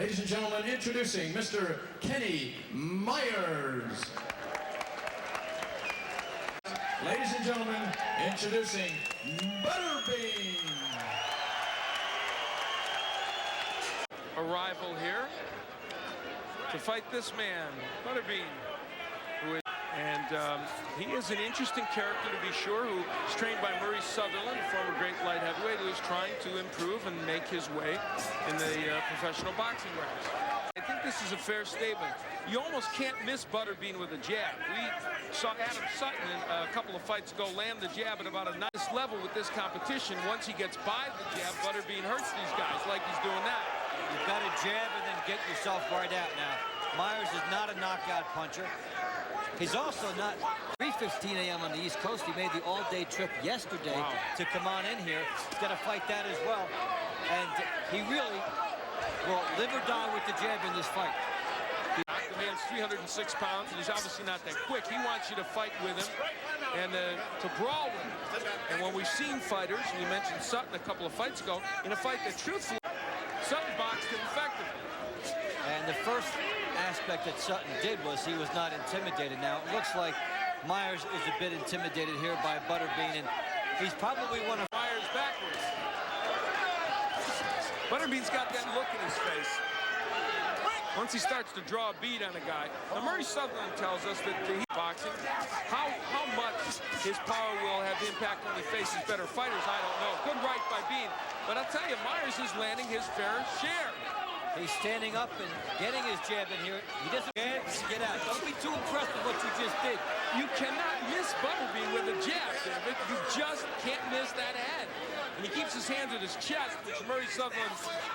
Ladies and gentlemen, introducing Mr. Kenny Myers. Ladies and gentlemen, introducing Butterbean. Arrival here to fight this man, Butterbean, he is an interesting character to be sure, who is trained by Murray Sutherland, a former great light heavyweight, who is trying to improve and make his way in the professional boxing ranks. I think this is a fair statement. You almost can't miss Butterbean with a jab. We saw Adam Sutton a couple of fights ago land the jab at about a nice level with this competition. Once he gets by the jab, Butterbean hurts these guys like he's doing now. You've got to jab and then get yourself right out now. Myers is not a knockout puncher. He's also not. 3:15 a.m. on the East Coast. He made the all-day trip yesterday to come on in here. He's got to fight that as well. And he really will live or die with the jab in this fight. The man's 306 pounds, and he's obviously not that quick. He wants you to fight with him and to brawl with him. And when we've seen fighters, we mentioned Sutton a couple of fights ago, in a fight that truthfully, Sutton boxed him effectively. And the first aspect that Sutton did was he was not intimidated. Now, it looks like Myers is a bit intimidated here by Butterbean, and he's probably one of Myers backwards. Butterbean's got that look in his face once he starts to draw a bead on a guy. Now, Murray Sutherland tells us that the boxing, how much his power will have impact when he faces better fighters, I don't know. Good right by Bean, but I'll tell you, Myers is landing his fair share. He's standing up and getting his jab in here. He doesn't get out. Don't be too impressed with what you just did. You cannot miss Butterbean with a jab, David. You just can't miss that head. And he keeps his hands at his chest, which Murray Sutherland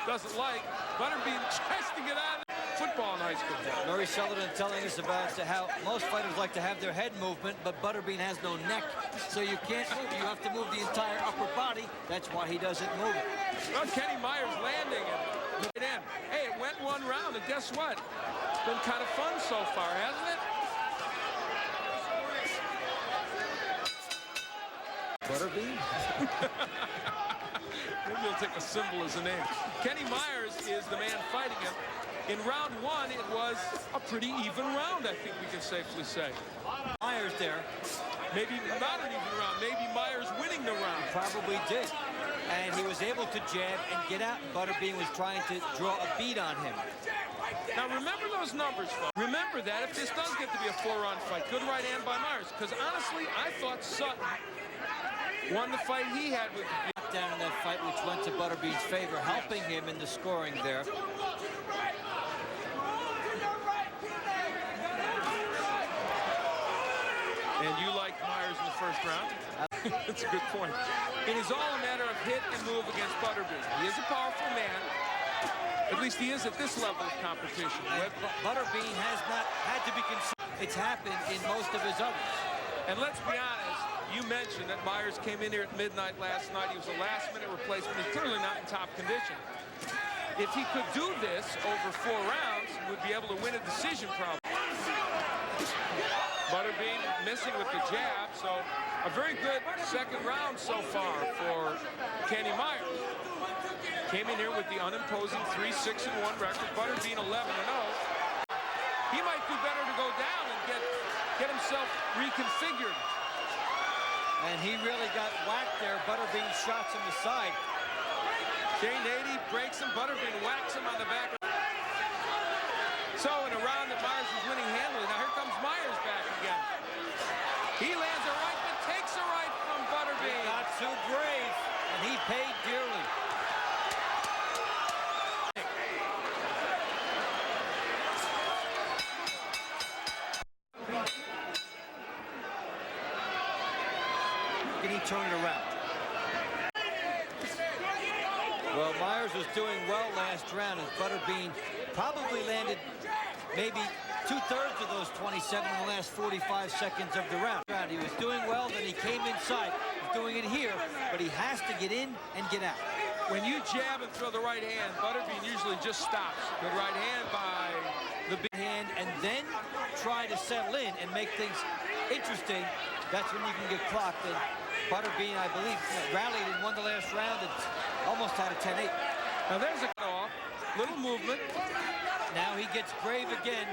doesn't like. Butterbean tries to get out of football in high school. Murray Sutherland telling us about how most fighters like to have their head movement, but Butterbean has no neck, so you can't move. You have to move the entire upper body. That's why he doesn't move it. Well, Kenny Myers landing it in. Hey, it went one round, and guess what? It's been kind of fun so far, hasn't it? Butterbean? Maybe we'll take a symbol as a name. Kenny Myers is the man fighting him. In round one, it was a pretty even round, I think we can safely say. Myers there. Maybe not an even round. Maybe Myers winning the round. He probably did. And he was able to jab and get out. Butterbean was trying to draw a bead on him. Now remember those numbers, folks. Remember that if this does get to be a 4-round fight. Good right hand by Myers. Because honestly, I thought Sutton won the fight he had with down in that fight, which went to Butterbean's favor, helping him in the scoring there. And you like Myers in the first round? That's a good point. It is all a matter of hit and move against Butterbean. He is a powerful man. At least he is at this level of competition. Butterbean has not had to be concerned. It's happened in most of his others. And let's be honest, you mentioned that Myers came in here at midnight last night. He was a last-minute replacement. He's clearly not in top condition. If he could do this over 4 rounds, he would be able to win a decision probably. Butterbean missing with the jab, so a very good second round so far for Kenny Myers. Came in here with the unimposing 3-6-1 record. Butterbean 11-0. He might do better to go down and get himself reconfigured. And he really got whacked there. Butterbean shots him aside. Jay Nady breaks him. Butterbean whacks him on the back. So in a round that Myers was winning handily, now here comes Myers back again. He lands a right, but takes a right from Butterbean. He got too brave, and he paid dearly. Can he turn it around? Well, Myers was doing well last round, as Butterbean probably landed maybe 2/3 of those 27 in the last 45 seconds of the round. He was doing well, then he came inside. He's doing it here, but he has to get in and get out. When you jab and throw the right hand, Butterbean usually just stops. Good right hand by the big hand, and then try to settle in and make things interesting. That's when you can get clocked. And Butterbean, I believe, rallied and won the last round and almost had a 10-8. Now there's a off, little movement. now he gets brave again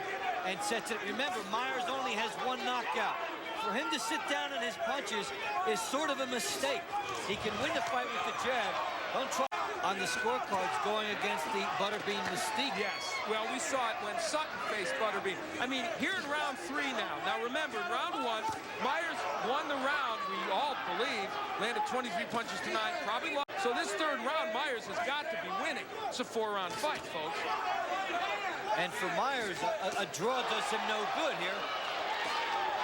and sets it. Remember, Myers only has one knockout. For him to sit down on his punches is sort of a mistake. He can win the fight with the jab. Don't try on the scorecards going against the Butterbean mystique. Yes, well, we saw it when Sutton faced Butterbean. I mean, here in round 3 now. Now remember, in round 1, Myers won the round, we all believe, landed 23 punches to 9, probably lost. So this 3rd round, Myers has got to be winning. It's a 4-round fight, folks. And for Myers, a draw does him no good here,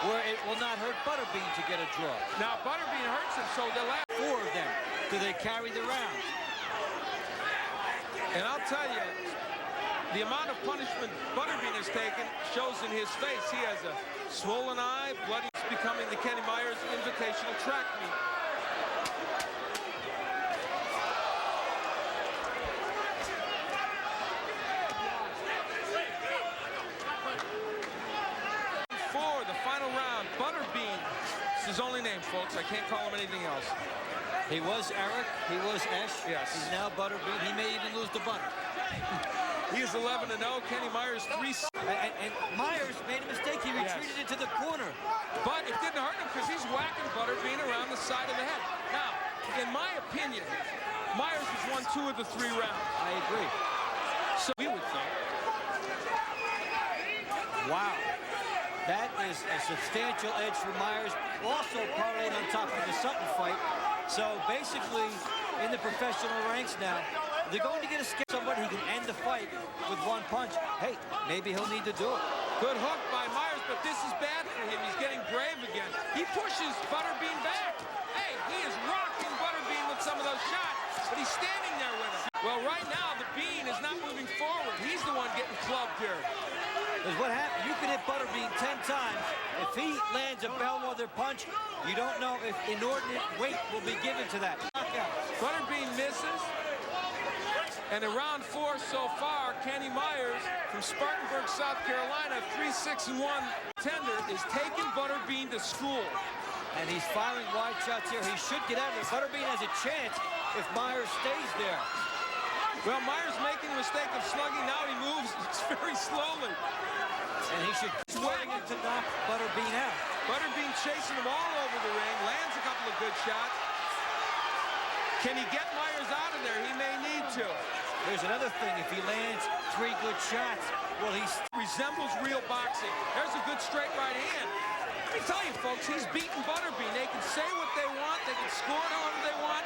where it will not hurt Butterbean to get a draw. Now, Butterbean hurts him, so they'll have 4 of them. Do they carry the round? And I'll tell you, the amount of punishment Butterbean has taken shows in his face. He has a swollen eye, bloody. It's becoming the Kenny Myers Invitational Track Meet. For the final round, Butterbean. It's his only name, folks. I can't call him anything else. He was Eric, he was Esh. Yes. He's now Butterbean. He may even lose to Butter. He is 11-0. Kenny Myers 3. And Myers made a mistake. He retreated into the corner. But it didn't hurt him because he's whacking Butterbean around the side of the head. Now, in my opinion, Myers has won 2 of the 3 rounds. I agree. So we would think. Wow. That is a substantial edge for Myers. Also parlayed on top of the Sutton fight. So basically, in the professional ranks now, they're going to get a scare. Somebody who can end the fight with 1 punch. Hey, maybe he'll need to do it. Good hook by Myers, but this is bad for him. He's getting brave again. He pushes Butterbean back. Hey, he is rocking Butterbean with some of those shots, but he's standing there with him. Well, right now, the Bean is not moving forward. He's the one getting clubbed here. Is what happened. You can hit Butterbean 10 times. If he lands a bellwether punch, you don't know if inordinate weight will be given to that. Knockout. Butterbean misses. And in round 4 so far, Kenny Myers from Spartanburg, South Carolina, 3-6-1 tender, is taking Butterbean to school. And he's firing wide shots here. He should get out of there. Butterbean has a chance if Myers stays there. Well, Myers making the mistake of slugging. Now he moves very slowly. And he should swing it to knock Butterbean out. Butterbean chasing him all over the ring. Lands a couple of good shots. Can he get Myers out of there? He may need to. There's another thing. If he lands 3 good shots, well, he resembles real boxing. There's a good straight right hand. Let me tell you, folks, he's beaten Butterbean. They can say what they want. They can score however they want.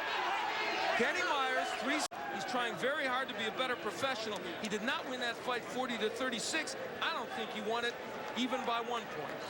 Kenny Myers, 3. He's trying very hard to be a better professional. He did not win that fight 40-36. I don't think he won it even by 1 point.